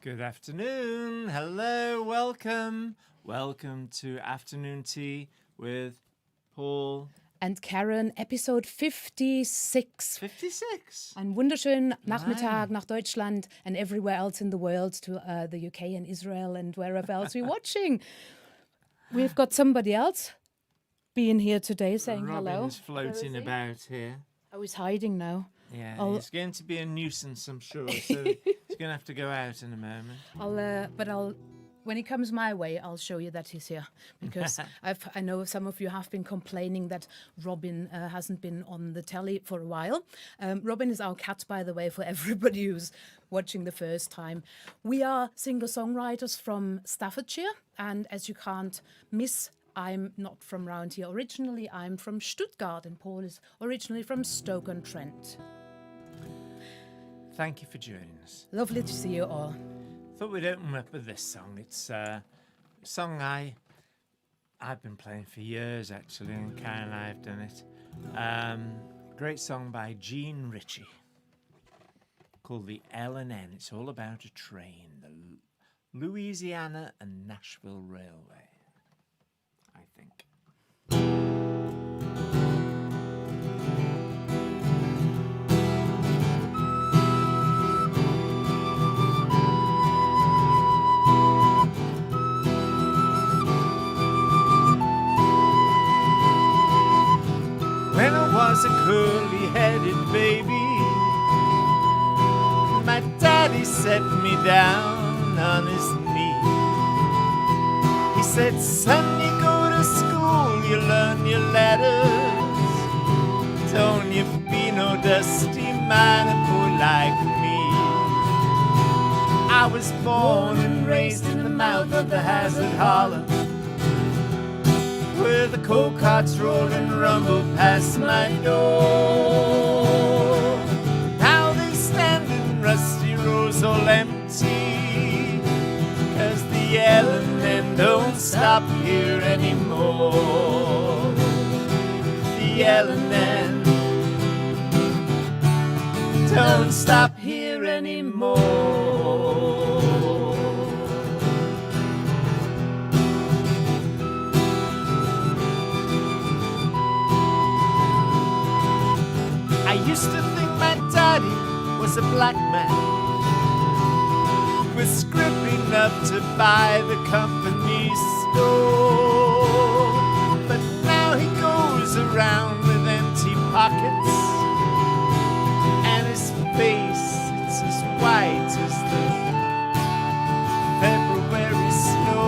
Good afternoon. Hello. Welcome. Welcome to Afternoon Tea with Paul and Karen, Episode 56. 56. Einen wunderschönen Nachmittag nach Deutschland and everywhere else in the world, to the UK and Israel and wherever else we're watching. We've got somebody else being here today saying hello. Robin's floating about here. Oh, he's hiding now. Yeah, he's going to be a nuisance, I'm sure. So he's going to have to go out in a moment. When he comes my way, I'll show you that he's here, because I know some of you have been complaining that Robin hasn't been on the telly for a while. Robin is our cat, by the way, for everybody who's watching the first time. We are singer-songwriters from Staffordshire, and as you can't miss, I'm not from round here originally. I'm from Stuttgart, and Paul is originally from Stoke-on-Trent. Thank you for joining us. Lovely to see you all. Thought we'd open up with this song. It's a song I've been playing for years, actually, and Karen and I have done it. Great song by Ritchie called the L&N. It's all about a train, the Louisiana and Nashville Railway, I think. When I was a curly-headed baby, my daddy set me down on his knee. He said, son, you go to school, you learn your letters. Don't you be no dusty miner boy like me. I was born and raised in the mouth of the Hazard Hollow, where the coal carts roll and rumble past my door. Now they stand in rusty rows all empty, 'cause the L&N don't stop here anymore. The L&N don't stop here anymore. I used to think my daddy was a black man, with scrip enough to buy the company store. But now he goes around with empty pockets, and his face, it's as white as the February snow.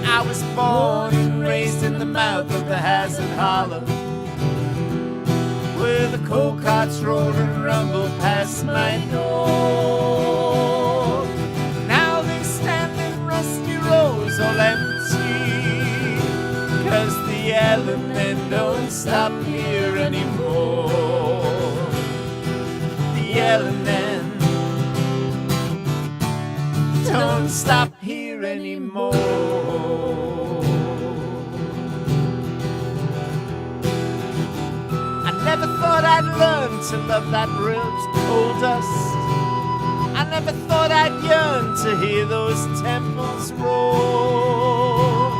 I was born and raised in the mouth of the Hazard Hollow, where the coal carts roll and rumble past my door. Now they stand in rusty rows all empty, 'cause the L&N don't stop here anymore. The L&N don't stop here anymore. Never thought I'd learn to love that road's coal dust. I never thought I'd yearn to hear those temples roar.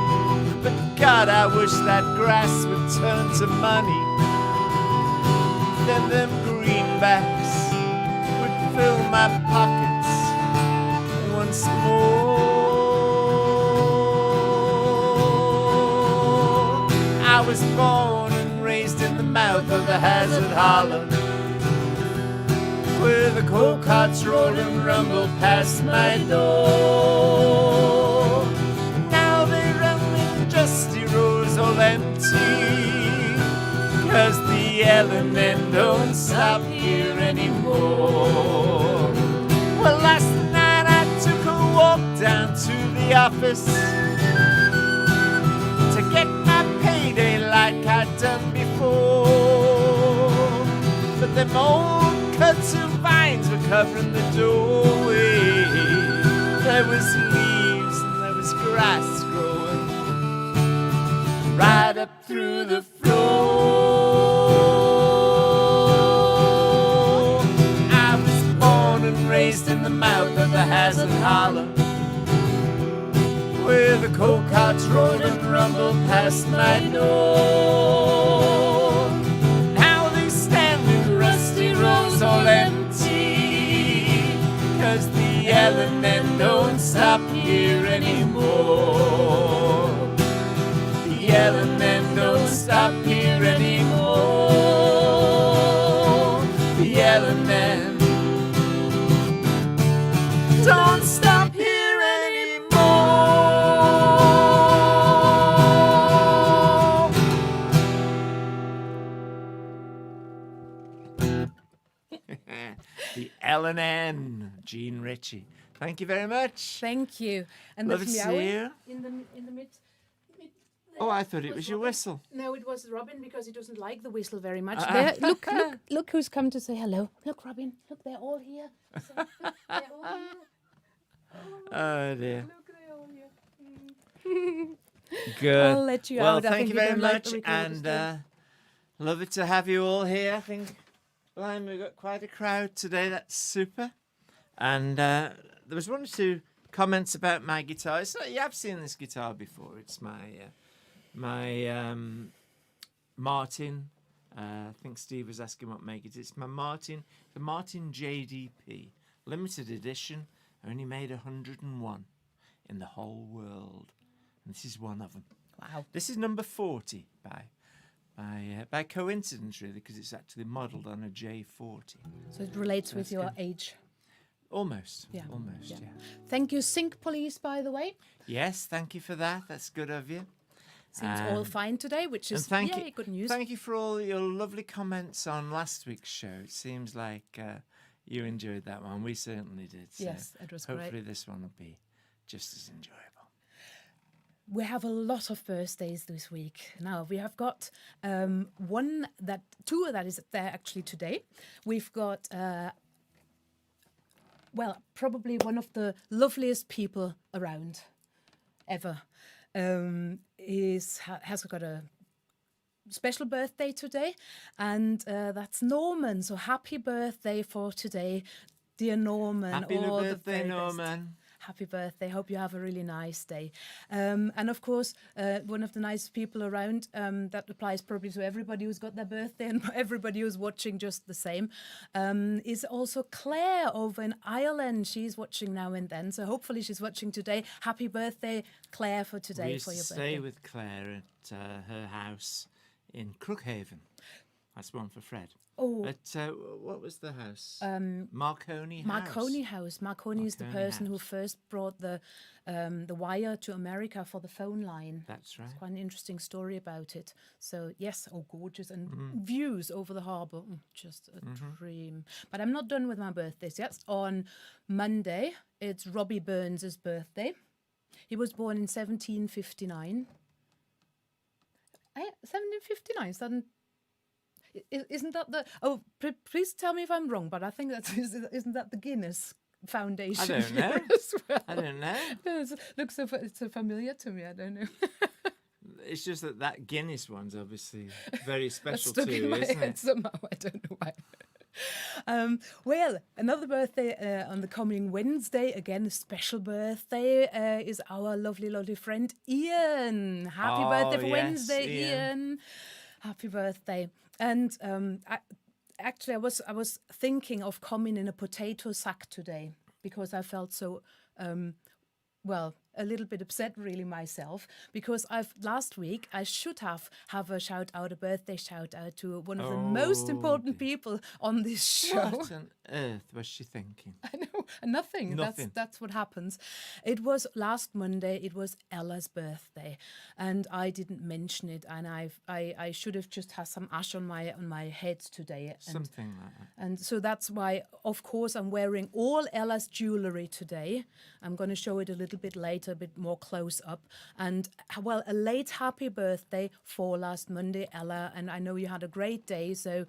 But God, I wish that grass would turn to money, then them greenbacks would fill my pockets once more. I was born and raised in the mouth of the Hazard Hollow, where the coal carts roll and rumble past my door. Now they run in dusty rows all empty, 'cause the L&N don't stop here anymore. Well, last night I took a walk down to the office to get my payday like I'd done before. But them old kudzu vines were covering the doorway. There was leaves and there was grass growing right up through the floor. mouth of the Hazard Hollow, where the coal carts rolled and rumbled past my door. Now they stand in rusty rows all empty, 'cause the L&N don't stop here anymore. The L&N don't stop here anymore. The L&N don't stop here anymore. The L&N, Gene Ritchie. Thank you very much. Thank you. And Love to that's see meowing you. in the mid. Oh, I thought it was your Robin. whistle. No, it was Robin because he doesn't like the whistle very much. There, look who's come to say hello. Look, Robin. Look, they're all here. So, they're all here. Oh dear. Look, they're all here. Good. I'll let you well, out. I thank think you you very don't like the much, recorders, do you? and love it to have you all here. I think, blimey, we've got quite a crowd today. That's super. And there was one or two comments about my guitar. So, yeah, I've seen this guitar before. It's my Martin. I think Steve was asking what make it is. It's my Martin, the Martin JDP, limited edition. Only made 101 in the whole world, and this is one of them. Wow. This is number 40 by coincidence, really, because it's actually modelled on a J40. So it relates with your age. Almost. Yeah. Almost. Yeah. Yeah. Thank you, Sync Police, by the way. Yes. Thank you for that. That's good of you. Seems all fine today, which And is thank yay, you. good news. Thank you for all your lovely comments on last week's show. It seems like you enjoyed that one. We certainly did. So Yes, it was hopefully great. this one will be just as enjoyable. We have a lot of birthdays this week. Now we have got two that is there actually today. We've got probably one of the loveliest people around ever. Has got a special birthday today, and that's Norman. So happy birthday for today, dear Norman. Happy all the birthday, very best. Norman. Happy birthday. Hope you have a really nice day. And of course, one of the nicest people around, that applies probably to everybody who's got their birthday and everybody who's watching just the same, is also Claire over in Ireland. She's watching now and then. So hopefully she's watching today. Happy birthday, Claire, for today, We used for to your stay birthday. with Claire at her house in Crookhaven. That's one for Fred. Oh. At what was the house? Marconi House. Marconi House. Marconi is the Marconi person who House. first brought the wire to America for the phone line. That's right. It's quite an interesting story about it. So yes, gorgeous, and views over the harbour, just a dream. But I'm not done with my birthdays yet. On Monday, it's Robbie Burns' birthday. He was born in 1759. 1759. Isn't that the? Oh, please tell me if I'm wrong. But I think isn't that the Guinness Foundation? I don't know. as well? I don't know. It looks so familiar to me. I don't know. It's just that Guinness one's obviously very That's special stuck to in you, my isn't head it? somehow. I don't know why. Well, another birthday on the coming Wednesday. Again, a special birthday is our lovely, lovely friend Ian. Happy birthday for yes, Wednesday, Ian. Ian. Happy birthday. And actually, I was thinking of coming in a potato sack today because I felt so, a little bit upset really myself, because last week I should have a birthday shout out to one of the most important people on this show. What on earth was she thinking? I know, nothing. Nothing. That's what happens. It was last Monday. It was Ella's birthday, and I didn't mention it. And I should have just had some ash on my head today. And, Something like that. and so that's why, of course, I'm wearing all Ella's jewellery today. I'm going to show it a little bit later, a bit more close up. And, well, a late happy birthday for last Monday, Ella. And I know you had a great day, so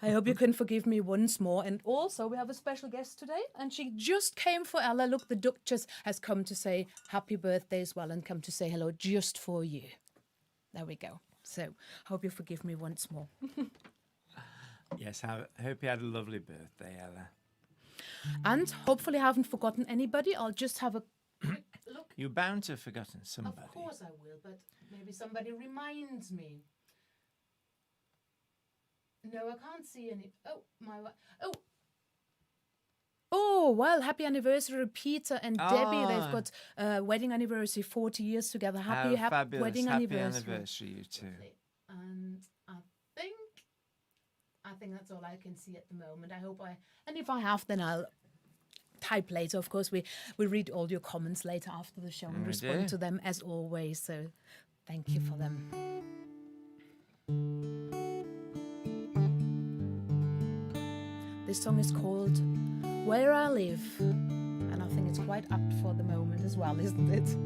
I hope you can forgive me once more. And also, we have a special guest today, and she just came for Ella. Look, the Duchess has come to say happy birthday as well and come to say hello just for you. There we go. So, hope you forgive me once more. Yes, I hope you had a lovely birthday, Ella. And hopefully I haven't forgotten anybody. I'll just have a quick look. You're bound to have forgotten somebody. Of course I will, but maybe somebody reminds me. No, I can't see any. Oh, Oh, well, happy anniversary, Peter and Debbie. They've got wedding anniversary, 40 years together. Happy fabulous. wedding Happy anniversary. you two. And I think that's all I can see at the moment. And if I have, then I'll type later. Of course, we read all your comments later after the show and respond to them as always. So thank you for them. This song is called Where I Live, and I think it's quite apt for the moment as well, isn't it?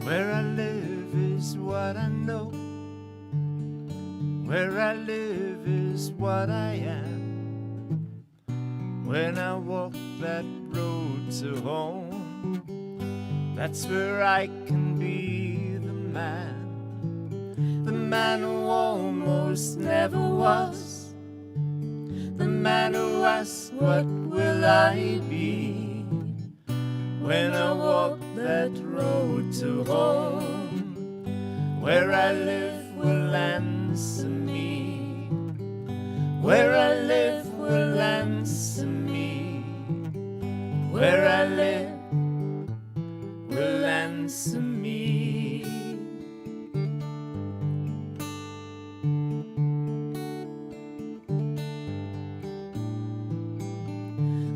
Where I live is what I know. Where I live is what I am. When I walk that road to home, that's where I can be the man who almost never was, the man who asks, what will I be? When I walk that road to home, where I live will answer me. Where I live will answer me. Where I live will answer me.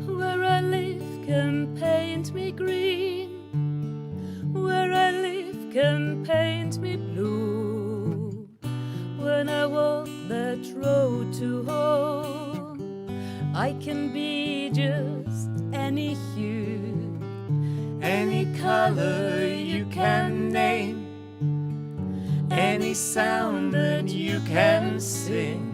Where I live can paint me green. Where I live can paint me blue. When I walk that road to home, I can be just any hue, any color you can name, any sound that you can sing.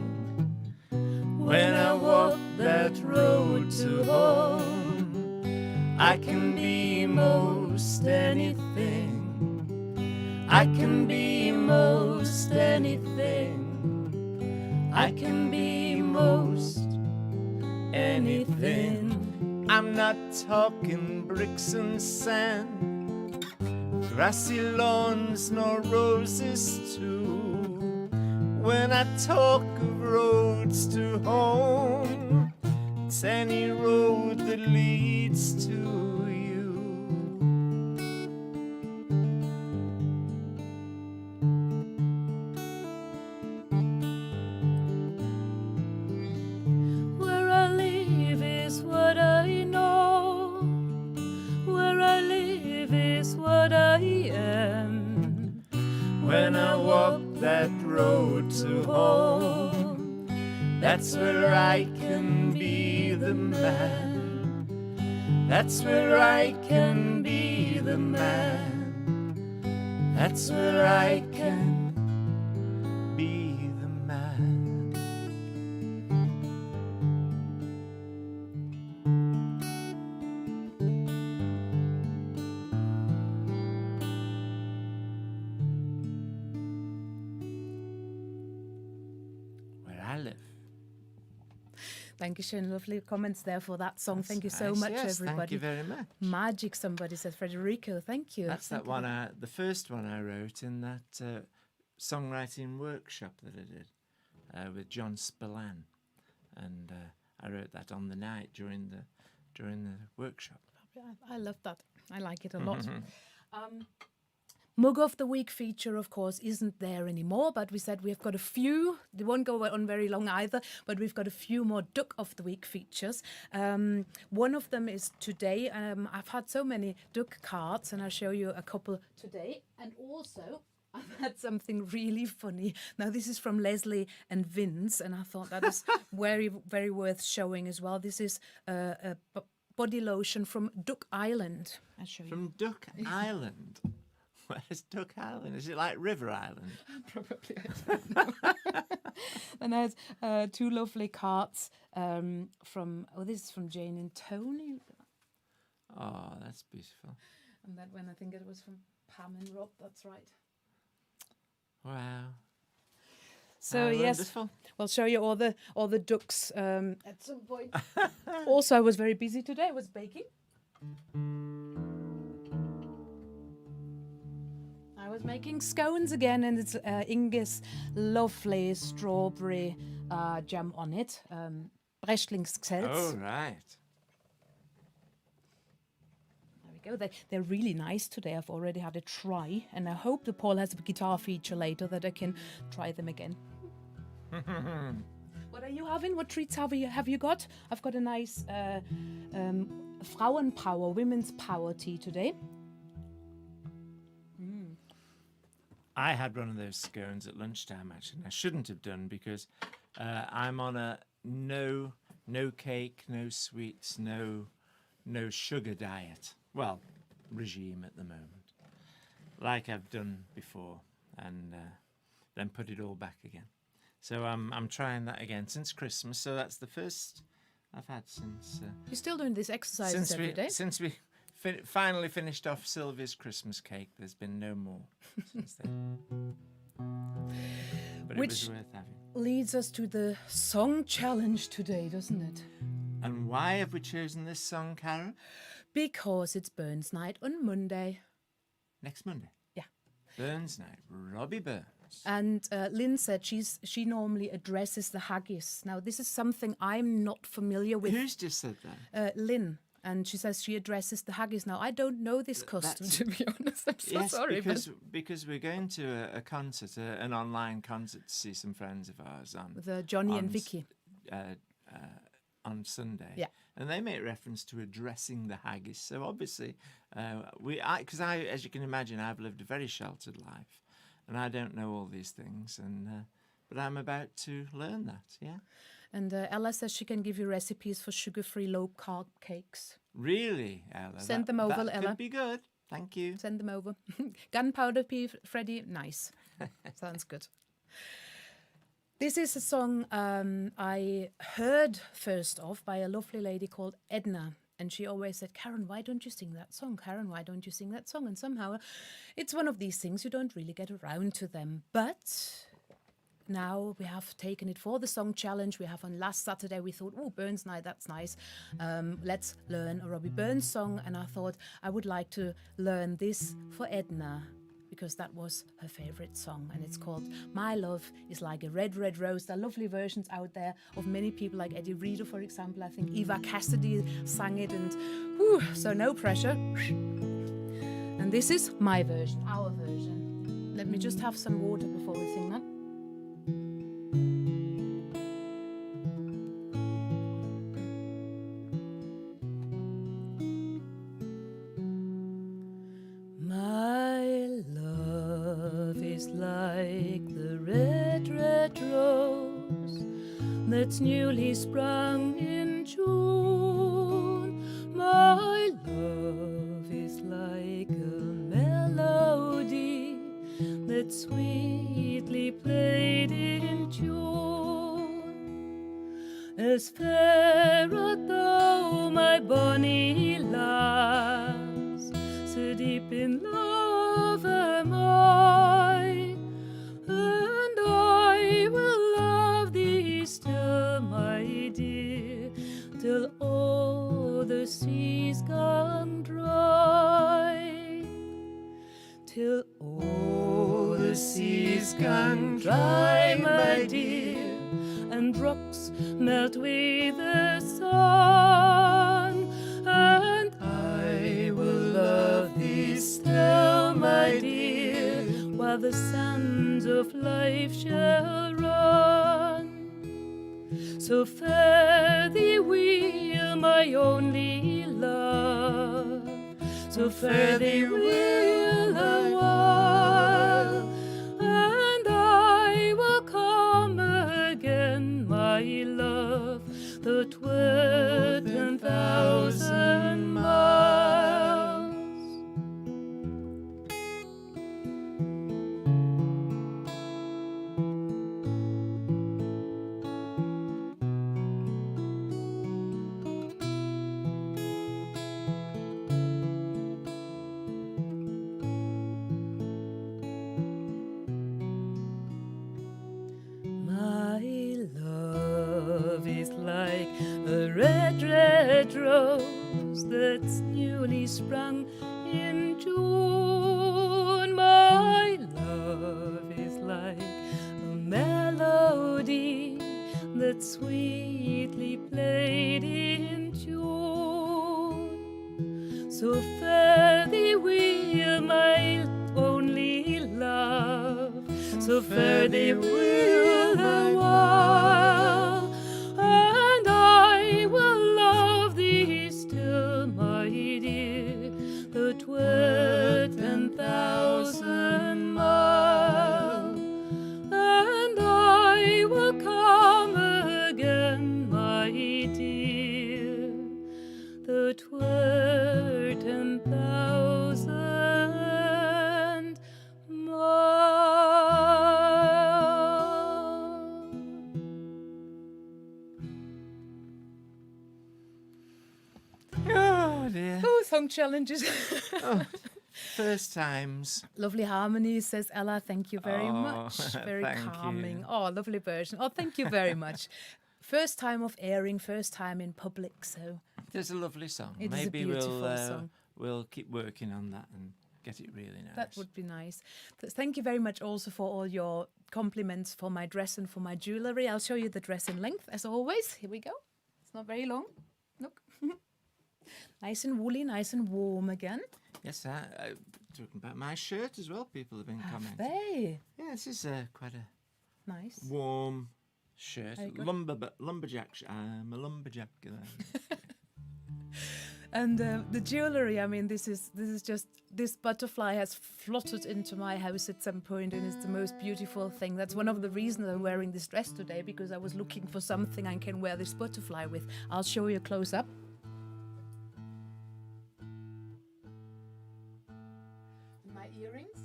When I walk that road to home, I can be most anything. I can be most anything. I can be most anything. I'm not talking bricks and sand, grassy lawns nor roses too. When I talk of roads to home, it's any road that leads to you. Where I live is what I know. Where I live is what I am. When I walk that road to home, that's where I can be the man. That's where I can be the man. That's where I can be the man. Where I live. Thank you, Shane. Lovely comments there for that song. That's thank you so nice. much, Yes, everybody. thank you very much. Magic, somebody says. Frederico, thank you. That's Thank that you. one, the first one I wrote in that songwriting workshop that I did with John Spillane, and I wrote that on the night during the workshop. I love that. I like it a lot. Mug of the Week feature, of course, isn't there anymore, but we said we've got a few. They won't go on very long either, but we've got a few more Duck of the Week features. One of them is today. I've had so many Duck cards, and I'll show you a couple today. And also, I've had something really funny. Now, this is from Leslie and Vince, and I thought that is very, very worth showing as well. This is a body lotion from Duck Island. I'll show you. From Duck Island? Where's Duck Island? Is it like River Island? Probably, I don't know. And there's two lovely cards this is from Jane and Tony. Oh, that's beautiful. And that one, I think it was from Pam and Rob, that's right. Wow. So yes, Wonderful. we'll show you all the ducks at some point. Also, I was very busy today. I was baking. I was making scones again, and it's Inge's lovely strawberry jam on it. Breschlingsgselz. Oh, right. There we go. They're really nice today. I've already had a try, and I hope that Paul has a guitar feature later that I can try them again. What are you having? What treats have you got? I've got a nice Frauenpower, women's power tea today. I had one of those scones at lunchtime, actually. And I shouldn't have done because I'm on a no cake, no sweets, no sugar diet. Well, regime at the moment, like I've done before, and then put it all back again. So I'm trying that again since Christmas. So that's the first I've had since. You're still doing these exercises every day? Since we finally finished off Sylvia's Christmas cake, there's been no more since then. But Which it was worth having. leads us to the song challenge today, doesn't it? And why have we chosen this song, Karen? Because it's Burns Night on Monday. Next Monday. Yeah. Burns Night, Robbie Burns. And Lynn said she normally addresses the haggis. Now, this is something I'm not familiar with. Who's just said that? Lynn. And she says she addresses the haggis. Now, I don't know this custom, to be honest. I'm so Yes, sorry. because we're going to a concert, an online concert to see some friends of ours on With Johnny and Vicky. On Sunday. Yeah. And they make reference to addressing the haggis. So obviously, because I, as you can imagine, I've lived a very sheltered life, and I don't know all these things, and but I'm about to learn that. Yeah. And Ella says she can give you recipes for sugar-free low-carb cakes. Really, Ella? Send them over, that Ella. Could be good. Thank you. Send them over. Gunpowder pea, Freddie, nice. Sounds good. This is a song I heard first off by a lovely lady called Edna. And she always said, Karen, why don't you sing that song? Karen, why don't you sing that song? And somehow it's one of these things you don't really get around to them. But now we have taken it for the song challenge. We have on last Saturday, we thought, oh, Burns Night, that's nice. Let's learn a Robbie Burns song. And I thought I would like to learn this for Edna, because that was her favorite song, and it's called My Love is Like a Red, Red Rose. There are lovely versions out there of many people, like Eddie Reader, for example. I think Eva Cassidy sang it, and so no pressure. And this is my version, our version. Let me just have some water before we sing that. That's newly sprung in June. My love is like a melody that's sweetly played in tune. As fair art thou, my bonny lass, so deep in love am I, and I will love thee still, my dear, till all the seas gone dry, till all the seas gone dry, my dear, and rocks melt with the sun, and I will love thee still, my dear, while the sands of life shall run. So fare thee well, my only love, so fare thee well a while, and I will come again, my love, though 'twere 10,000 miles. rose that's newly sprung in June. My love is like a melody that's sweetly played in tune. So fare thee well, my only love, so fare thee well a while, and I will love thee still, my dear, the 10,000 mile, and I will come again, my dear, the 10,000 mile. Oh dear. Oh, song challenges. First times. Lovely harmonies, says Ella. Thank you very Oh, much. Very thank calming. you. Oh, lovely version. Oh, thank you very much. First time of airing, first time in public, so It's a lovely song. it is a Maybe beautiful song. we'll keep working on that and get it really nice. That would be nice. Thank you very much also for all your compliments for my dress and for my jewellery. I'll show you the dress in length, as always. Here we go. It's not very long. Look. Nice and woolly, nice and warm again. Yes, talking about my shirt as well. People have been commenting. They. Yeah, this is quite a Nice. warm shirt. Very good. Lumberjack. I'm a lumberjack. And the jewellery, I mean, this is just, this butterfly has fluttered into my house at some point, and it's the most beautiful thing. That's one of the reasons I'm wearing this dress today, because I was looking for something I can wear this butterfly with. I'll show you close up. My earrings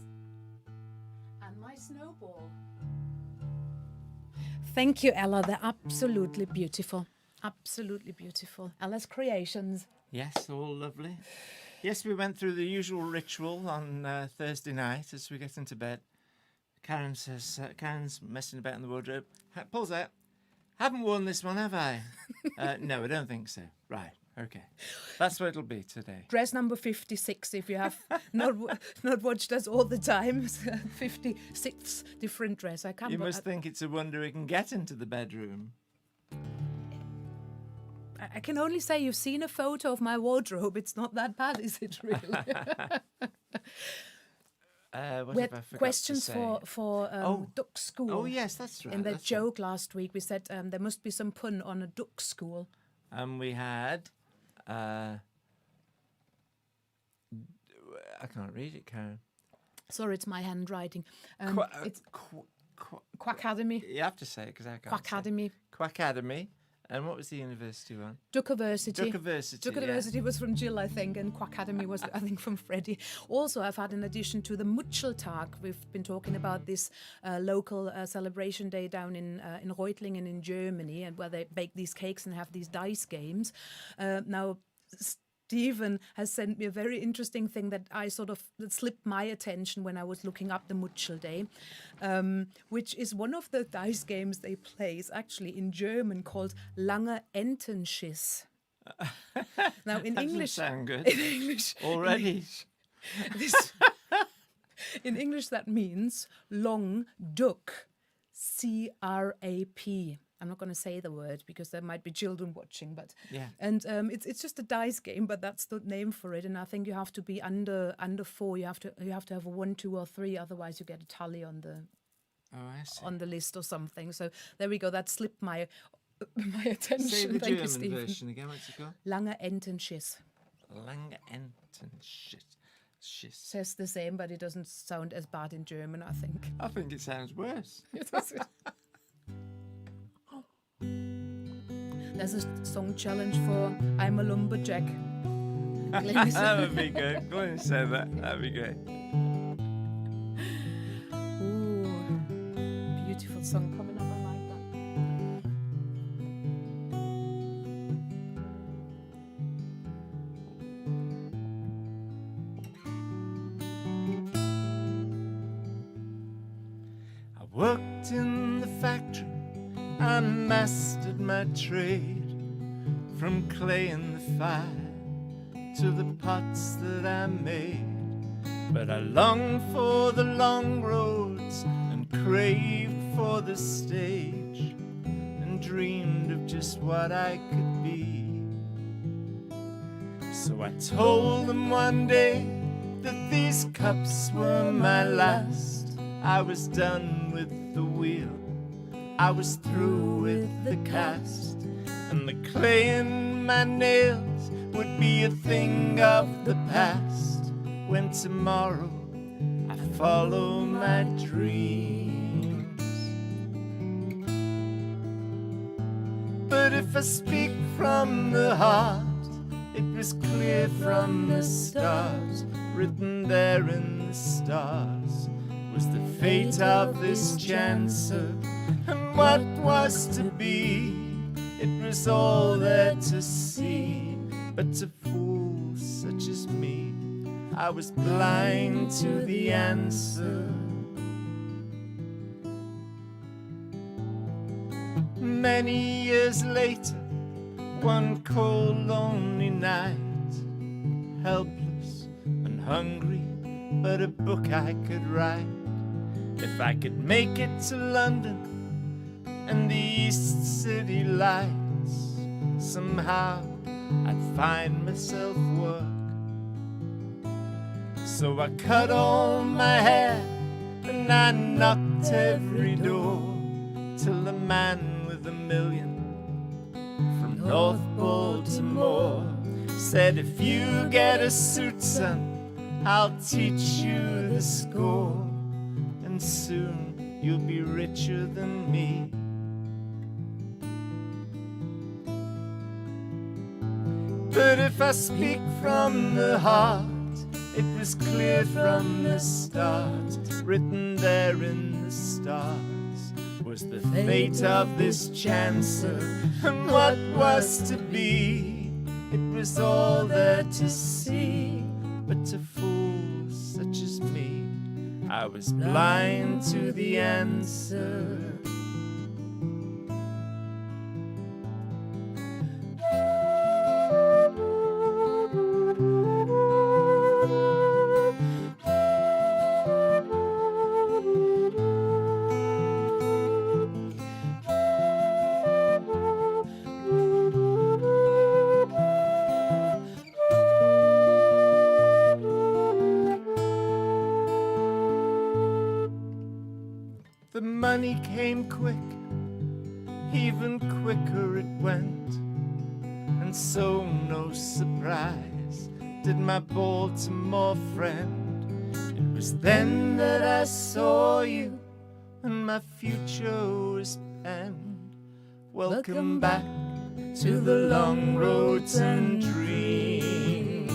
and my snowball. Thank you, Ella. They're absolutely beautiful. Absolutely beautiful. Ella's creations. Yes, all lovely. Yes, we went through the usual ritual on Thursday night as we get into bed. Karen says, Karen's messing about in the wardrobe. Pulls out. Haven't worn this one, have I? No, I don't think so. Right, okay. That's what it'll be today. Dress number 56, if you have not watched us all the time. 56th different dress. I can't. You must think it's a wonder we can get into the bedroom. I can only say you've seen a photo of my wardrobe. It's not that bad, is it really? What We have I had forgot questions to say? for duck school. Oh, yes, that's right. In that that's joke last week, we said there must be some pun on a duck school. right. And we had... I can't read it, Karen. Sorry, it's my handwriting. It's Quackademy. You have to say it because I can't Quackademy. Quackademy. And what was the university one? Duckiversity. Duckiversity. Duckiversity was from Jill, I think, and Quackademy was, I think, from Freddie. Also, I've had, in addition to the Mutscheltag, we've been talking about this local celebration day down in Reutlingen in Germany, and where they bake these cakes and have these dice games. Now, Stephen has sent me a very interesting thing that that slipped my attention when I was looking up the Mutschel Day, which is one of the dice games they play. It's actually in German called Lange Entenschiss. Now in That English, doesn't sound good. in English Already. in English that means long duck, CRAP. I'm not going to say the word because there might be children watching, but Yeah. and it's just a dice game, but that's the name for it. And I think you have to be under 4. You have to have a 1, 2, or 3, otherwise you get a tally on the I see. on the list or something. So there we go. That slipped my attention. Say the Thank you, German Stephen. version again. What's it called? Lange Entenschiss. Lange Entenschiss. Says the same, but it doesn't sound as bad in German, I think. I think it sounds worse. There's a song challenge for I'm a Lumberjack. That would be good. Go on and say that. That'd be great. Ooh, beautiful song coming up. I like that. I worked in the factory. I mastered my trade, from clay in the fire to the pots that I made. But I longed for the long roads and craved for the stage and dreamed of just what I could be. So I told them one day that these cups were my last. I was done with the wheel, I was through with the cast, and the clay in my nails would be a thing of the past when tomorrow I follow my dreams. But if I speak from the heart, it was clear from the start, written there in the stars, was the fate of this chancer, and what was to be, it was all there to see. But to fools such as me, I was blind to the answer. Many years later, one cold lonely night, helpless and hungry, but a book I could write. If I could make it to London and the East City lights, somehow I'd find myself work. So I cut all my hair and I knocked every door, till the man with $1 million from North Baltimore said, if you get a suit, son, I'll teach you the score, and soon you'll be richer than me. But if I speak from the heart, it was clear from the start, written there in the stars, was the fate of this chancer, and what was to be, it was all there to see. But to fools such as me, I was blind to the answer. The money came quick, even quicker it went, and so no surprise did my Baltimore friend. It was then that I saw you, and my future was penned. Welcome back to the long roads and dreams.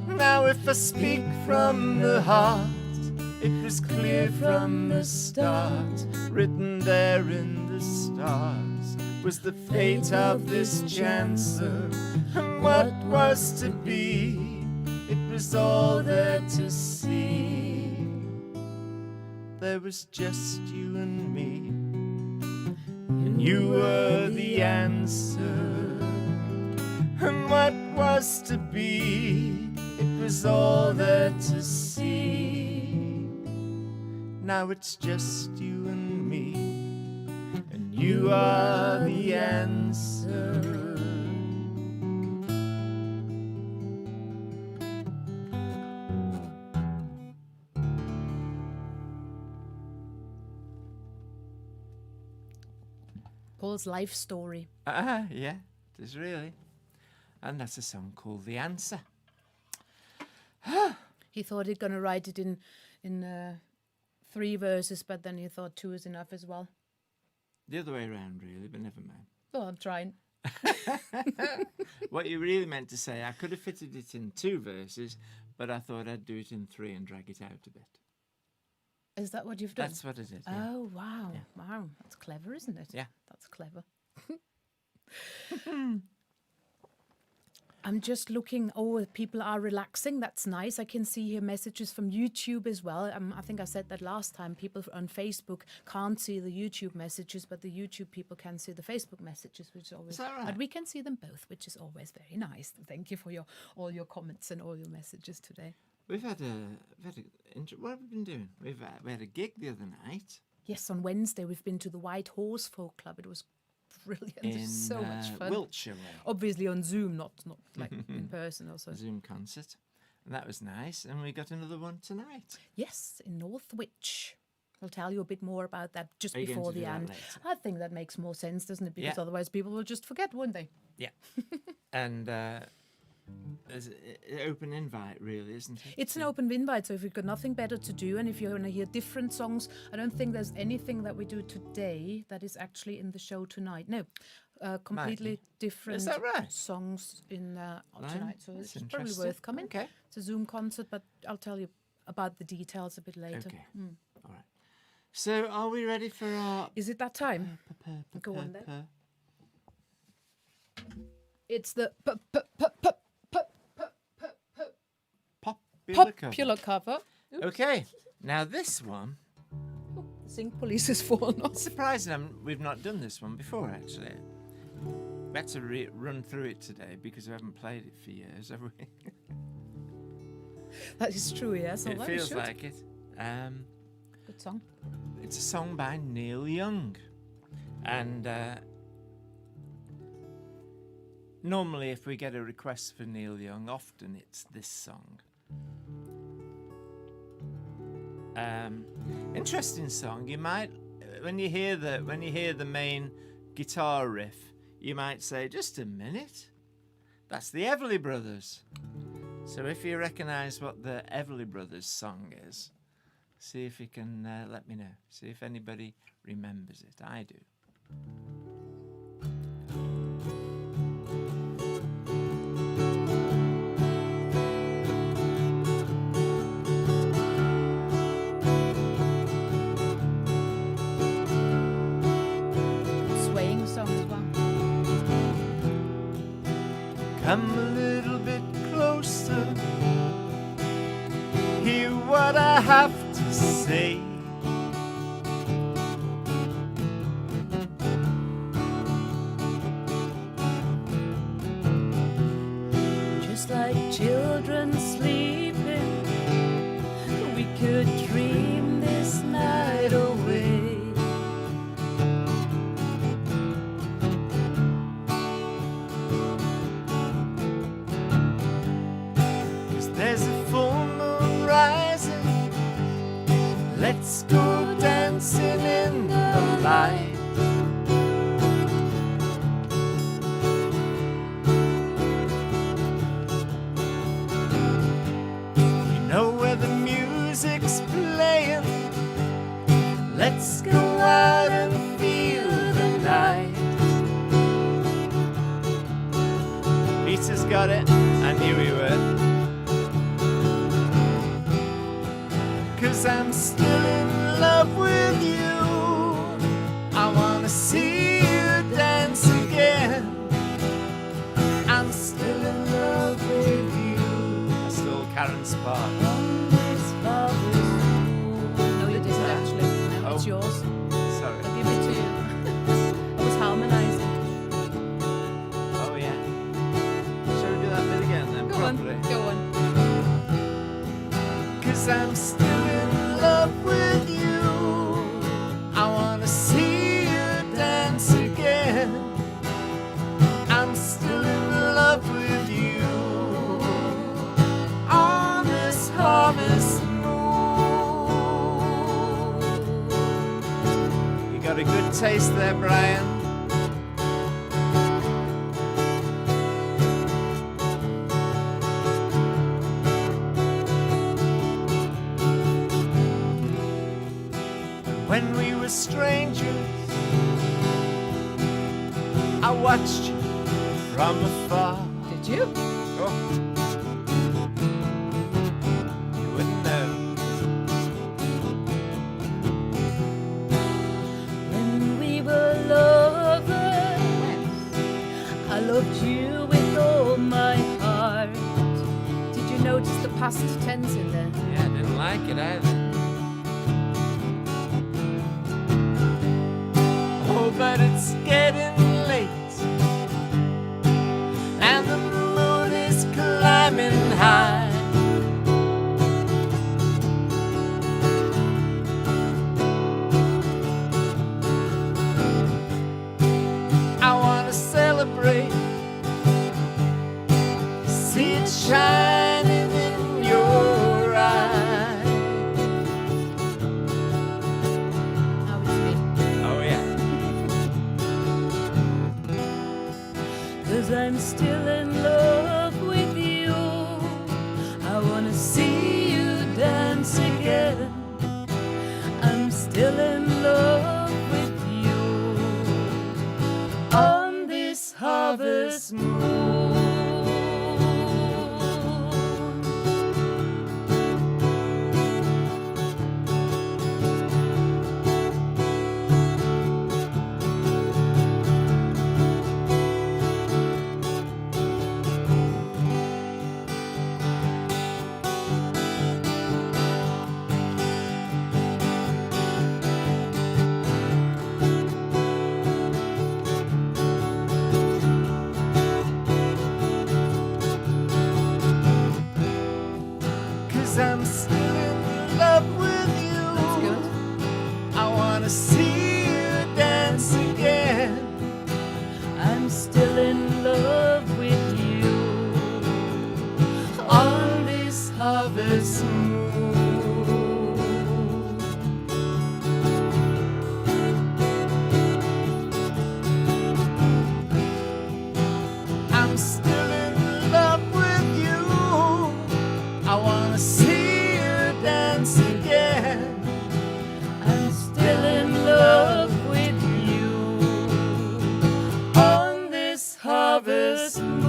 Now if I speak from the heart, it was clear from the start, written there in the stars, was the fate of this chancer, and what was to be, it was all there to see. There was just you and me, and you were the answer, and what was to be, it was all there to see. Now it's just you and me, and you are the answer. Paul's life story. Yeah, it is really. And that's a song called The Answer. He thought he'd gonna write it in 3 verses, but then he thought 2 is enough as well. The other way around, really, but never mind. Oh, I'm trying. What you really meant to say, I could have fitted it in 2 verses, but I thought I'd do it in 3 and drag it out a bit. Is that what you've done? That's what I did. Yeah. Oh, wow. Yeah. Wow. That's clever, isn't it? Yeah. That's clever. I'm just looking. Oh, people are relaxing. That's nice. I can see here messages from YouTube as well. I think I said that last time. People on Facebook can't see the YouTube messages, but the YouTube people can see the Facebook messages, which is always. Is that right? But we can see them both, which is always very nice. Thank you for all your comments and all your messages today. We've had what have we been doing? We had a gig the other night. Yes, on Wednesday we've been to the White Horse Folk Club. It was brilliant. It was so much fun. Wiltshire. Obviously on Zoom, not like in person also. Zoom concert. And that was nice. And we got another one tonight. Yes, in Northwich. I'll tell you a bit more about that just Are you going before to the do that end. later? I think that makes more sense, doesn't it? Because Yeah. otherwise people will just forget, won't they? Yeah. And there's an open invite, really, isn't it? It's an open invite, so if you've got nothing better to do and if you want to hear different songs, I don't think there's anything that we do today that is actually in the show tonight. No, completely different that right? songs in tonight. So That's it's probably interesting. worth coming. Okay. It's a Zoom concert, but I'll tell you about the details a bit later. Okay. All right. So, are we ready for our... Is it that time? Go on then. It's the popular cover. Okay. Now, this one... The Sync Police is fallen off. Surprising, we've not done this one before, actually. We had to run through it today because we haven't played it for years, have we? That is true, yes. It although we feels should. like it. Good song. It's a song by Neil Young. And normally if we get a request for Neil Young, often it's this song. Interesting song. You might, when you hear the main guitar riff, you might say, just a minute, that's the Everly Brothers. So if you recognise what the Everly Brothers song is, see if you can let me know. See if anybody remembers it. I do. Swaying song as well. Come a little bit closer. Hear what I have to say. Just like children sleeping, we could dream this night away. There's a full moon rising. Let's go dancing in the light. You know where the music's playing. Let's go out and feel the night. Peter's got it. I knew he would. 'Cause I'm still in love with you. I wanna see you dance again. I'm still in love with you. I stole Karen's part. No, you didn't actually. No, it's Oh. yours. Sorry. I'll give it to you. I was harmonizing. Oh yeah. Shall we do that bit again then? Go Properly. on. Go on. 'Cause I'm still in love with you. I wanna see you dance again. I'm still in love with you. On this harvest moon. You got a good taste there, Brian. When we were strangers, I watched you from afar. Did you? Oh. You wouldn't know. When we were lovers, I loved you with all my heart. heart. Did you notice the past tense in there? Yeah, I didn't like it either. Oh, but it's getting late, and the moon is climbing high. I wanna celebrate, see it shining in your eyes. Now it's me. Oh yeah. 'Cause I'm still in love with you. I wanna see you dance again. I'm still in love with you on this harvest moon. Cause I'm still in love with you. That's good. I wanna see you dance again. I'm still in love with you on this harvest moon. I'm still in love with you. I wanna see you dance again. I'm still in love with you on this harvest moon.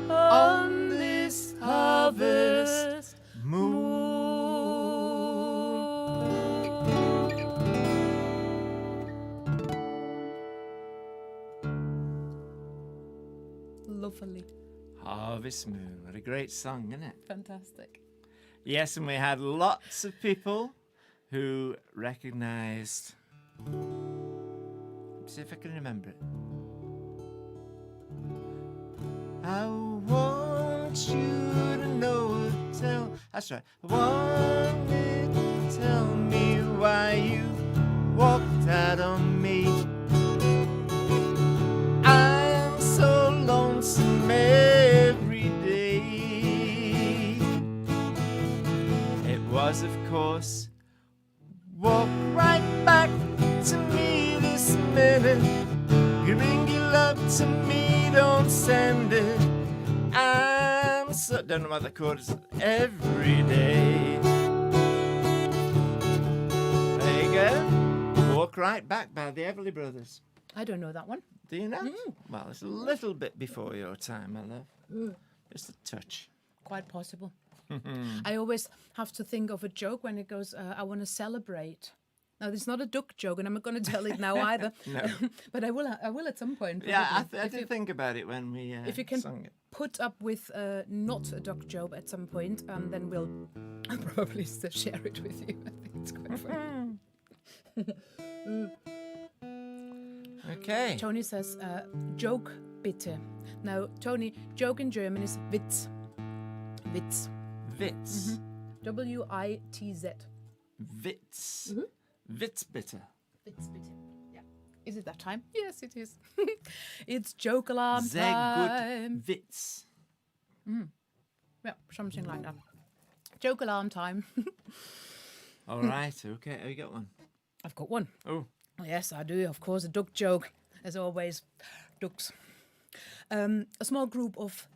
On this harvest Lovely. Harvest Moon. What a great song, isn't it? Fantastic. Yes, and we had lots of people who recognised. Let's see if I can remember it. I want you to know, that's right. I want you to tell me why you walked out on me. I'm so lonesome every day. It was, of course, walk right back to me this minute. Giving your love to me, don't send it. I'm so, don't know what the chord is, every day. There you go. Walk Right Back by the Everly Brothers. I don't know that one. Do you know? Well, it's a little bit before your time, my love. Just a touch. Quite possible. I always have to think of a joke when it goes, I want to celebrate. Now, it's not a duck joke, and I'm not going to tell it now either. No. But I will at some point. Yeah, probably. I did think about it when we If you can sung it. put up with not a duck joke at some point, then we'll probably still share it with you. I think it's quite funny. Okay. Tony says, joke bitte. Now, Tony, joke in German is Witz. Witz. Witz. W-I-T-Z. Witz. Witz bitte. Witz bitte. Yeah. Is it that time? Yes, it is. It's joke alarm Sehr time. gut Witz. Yeah, something like that. Joke alarm time. All right. Okay. Have you got one? I've got one. Oh. Yes, I do. Of course, a duck joke. As always, ducks. A small group of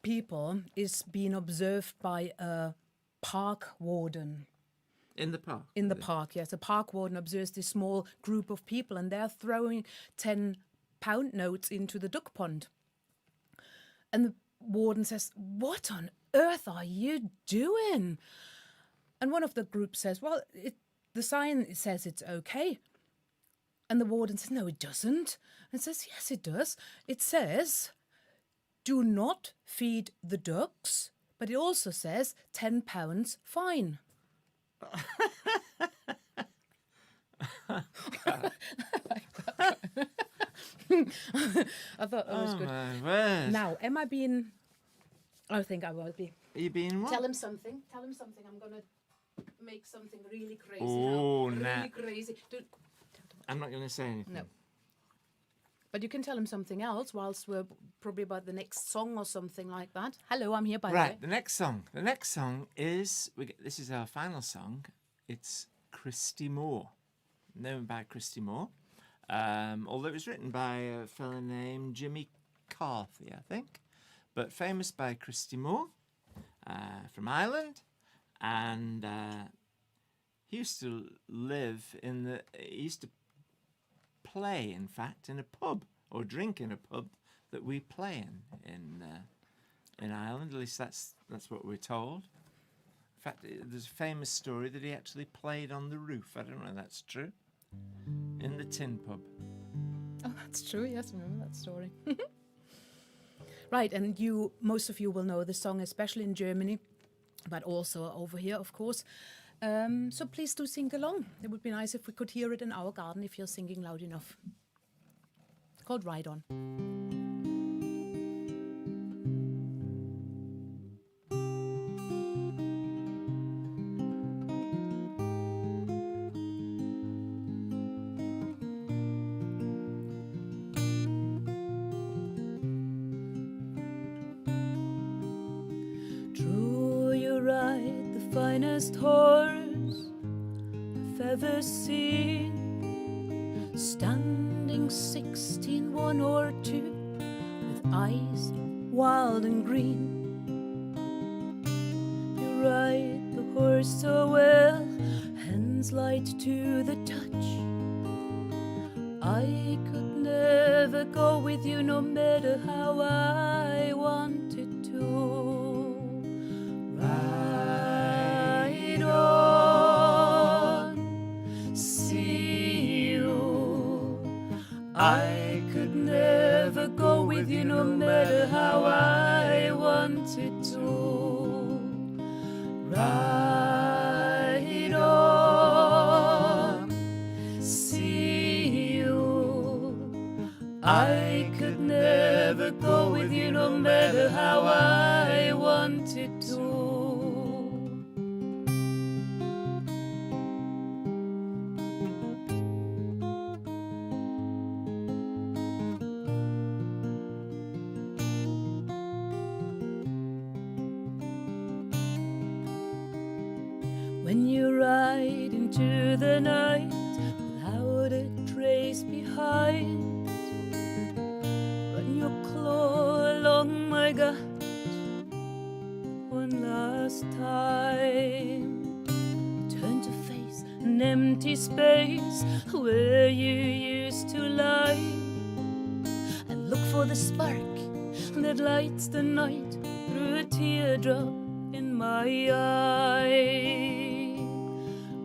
people is being observed by a park warden. In the park? In the park, yes. A park warden observes this small group of people and they're throwing £10 notes into the duck pond. And warden says, "What on earth are you doing?" And one of the group says, "Well, the sign says it's okay." And the warden says, "No, it doesn't." And says, "Yes, it does. It says, do not feed the ducks, but it also says £10 fine." I thought that was good. My word. Now, am I being... I think I will be. Are you being what? Tell him something. Tell him something. I'm going to make something really crazy Oh, now. nah. Really crazy. I'm not going to say anything. No. But you can tell him something else whilst we're probably about the next song or something like that. Hello, I'm here, by the way. Right, the next song. The next song is... this is our final song. It's Christy Moore. Known by Christy Moore. Although it was written by a fella named Jimmy Carthy, I think. But famous by Christy Moore from Ireland. And he used to live in the... He used to play, in fact, in a pub, or drink in a pub that we play in Ireland. At least that's what we're told. In fact, there's a famous story that he actually played on the roof. I don't know if that's true. In the tin pub. Oh, that's true. Yes, I remember that story. Right, and most of you will know the song, especially in Germany, but also over here, of course. So please do sing along. It would be nice if we could hear it in our garden if you're singing loud enough. It's called Ride On. True, you ride the finest horse I've ever seen, standing 16, 1 or 2, with eyes wild and green. You ride the horse so well, hands light to the touch. I could never go with you, no matter how I wanted to. Ride on, see you. I could never go with you, no matter how I wanted to. Ride on, see you. I could never go with you, no matter how I wanted to. When you ride into the night without a trace behind, run your claw along my gut one last time. Turn to face an empty space where you used to lie, and look for the spark that lights the night through a teardrop in my eye.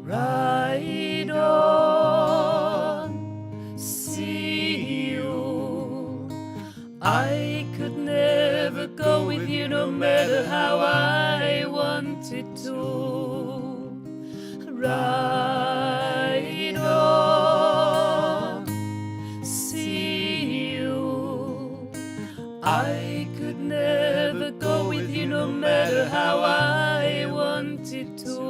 Ride on, see you. I could never go with you, no matter how I wanted to. Ride on, see you. I could never go with you, no matter how I wanted to.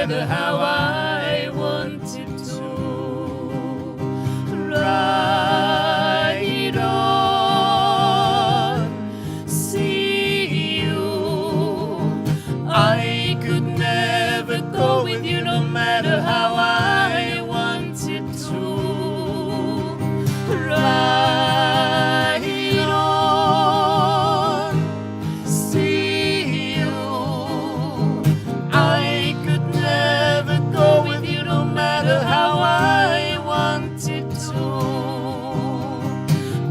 matter how I wanted to. Ride on, see you. I could never go with you no matter how I wanted to. Ride on, see you. I could never go with you no matter how I wanted to.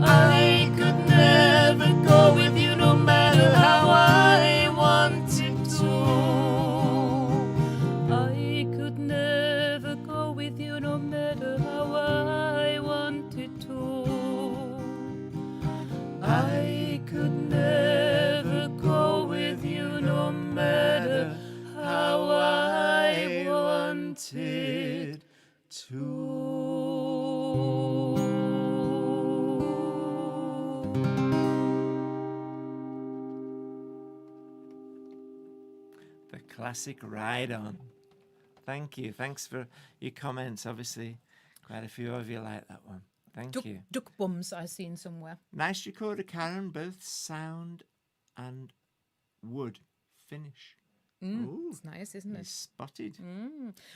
I could never go with you no matter how I wanted to. I could never go with you no matter how I wanted to. I could never go with you no matter how I wanted to. The classic Ride On. Thank you. Thanks for your comments. Obviously, quite a few of you like that one. Thank you. Duck bums I've seen somewhere. Nice recorder, Karen. Both sound and wood finish. Ooh, It's nice, isn't you it? spotted.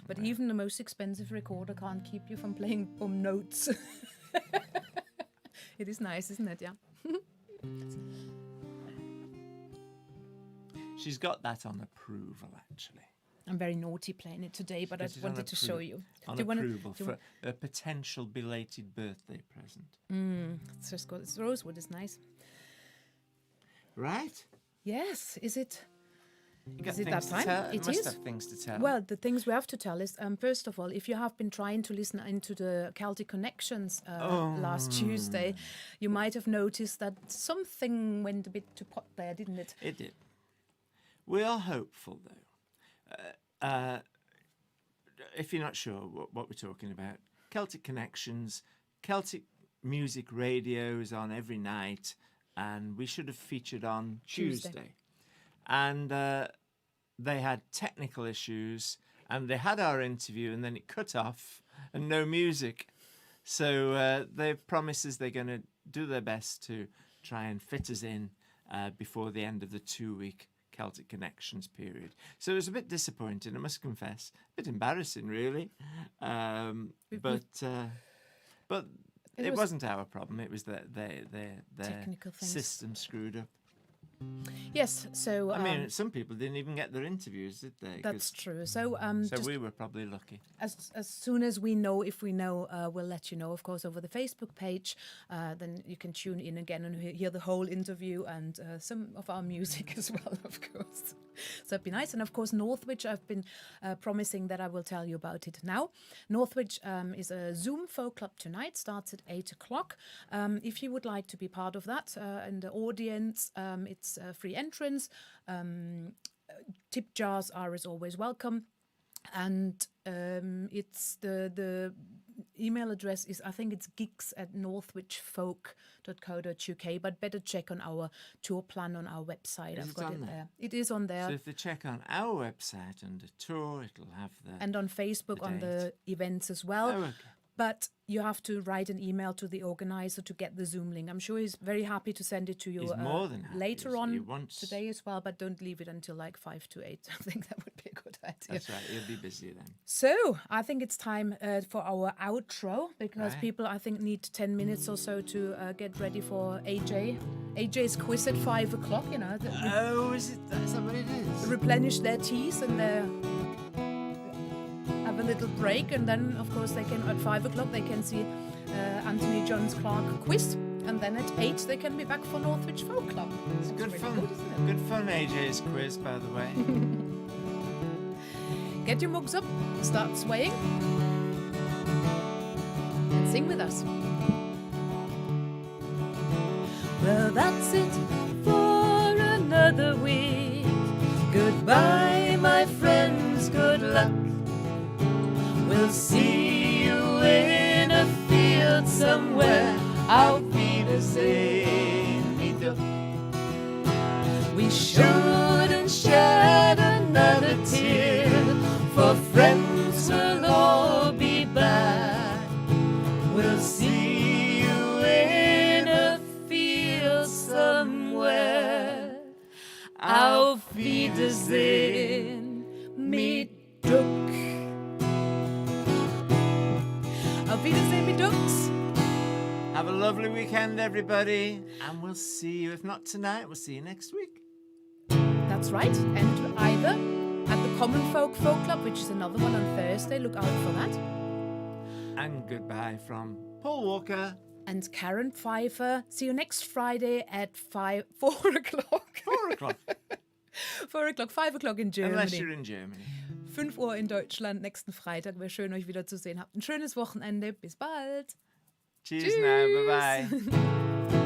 But even the most expensive recorder can't keep you from playing bum notes. It is nice, isn't it? Yeah. She's got that on approval, actually. I'm very naughty playing it today, but I Got it on wanted to show you. On Do you wanna- approval do you for a potential belated birthday present. It's just got this rosewood is nice. Right? Yes, is it? You got Is it things that to time? tell? You It must is. have things to tell. Well, the things we have to tell is, first of all, if you have been trying to listen into the Celtic Connections last Tuesday, you might have noticed that something went a bit to pot there, didn't it? It did. We are hopeful, though. If you're not sure what we're talking about, Celtic Connections, Celtic music radio is on every night, and we should have featured on Tuesday. And they had technical issues, and they had our interview, and then it cut off, and no music. So they've promised us they're going to do their best to try and fit us in before the end of the 2-week Celtic Connections period. So it was a bit disappointing, I must confess. A bit embarrassing, really. But it wasn't our problem. It was their Technical things. system screwed up. Yes, so I mean, some people didn't even get their interviews, did they? that's true. So So just we were probably lucky. as soon as we know, if we know, we'll let you know, of course, over the Facebook page. Then you can tune in again and hear the whole interview and some of our music as well, of course. So it'd be nice. And of course, Northwich, I've been promising that I will tell you about it now. Northwich is a Zoom folk club tonight, starts at 8 o'clock. If you would like to be part of that in the audience, it's free entrance. Tip jars are as always welcome. And it's the email address is, I think it's gigs@northwichfolk.co.uk, but better check on our tour plan on our website. Is I've it got on it there? there. It is on there. So if they check on our website under tour, it'll have the... And on Facebook the on the date. events as well. Oh, okay. But you have to write an email to the organizer to get the Zoom link. I'm sure he's very happy to send it to you He's more than happy. later He on wants- today as well, but don't leave it until like 5 to 8. I think that would be a good idea. That's right, he'll be busy then. So I think it's time for our outro, because Right. people, I think, need 10 minutes or so to get ready for AJ's quiz at 5 o'clock, you know. Oh, is that what it is? Replenish their teas and have a little break, and then of course they can at 5 o'clock they can see Anthony John's Clark quiz, and then at 8 they can be back for Northwich Folk Club. It's good really fun. good, isn't it? Good fun, AJ's quiz, by the way. Get your mugs up, start swaying, and sing with us. Well, that's it for another week. Goodbye, my friends, good luck. We'll see you in a field somewhere. Auf Wiedersehen, wieder. We shouldn't shed another tear for me duck. Auf Wiedersehen, me ducks. Have a lovely weekend, everybody. And we'll see you, if not tonight, we'll see you next week. That's right. And either at the Common Folk Folk Club, which is another one on Thursday. Look out for that. And goodbye from Paul Walker. And Karen Pfeiffer. See you next Friday at 4 o'clock. 4 o'clock. 4 o'clock, 5 o'clock in Germany. Unless you're in Germany. 5 Uhr in Deutschland nächsten Freitag. Wäre schön, euch wieder zu sehen. Habt ein schönes Wochenende. Bis bald. Cheers now. Bye-bye.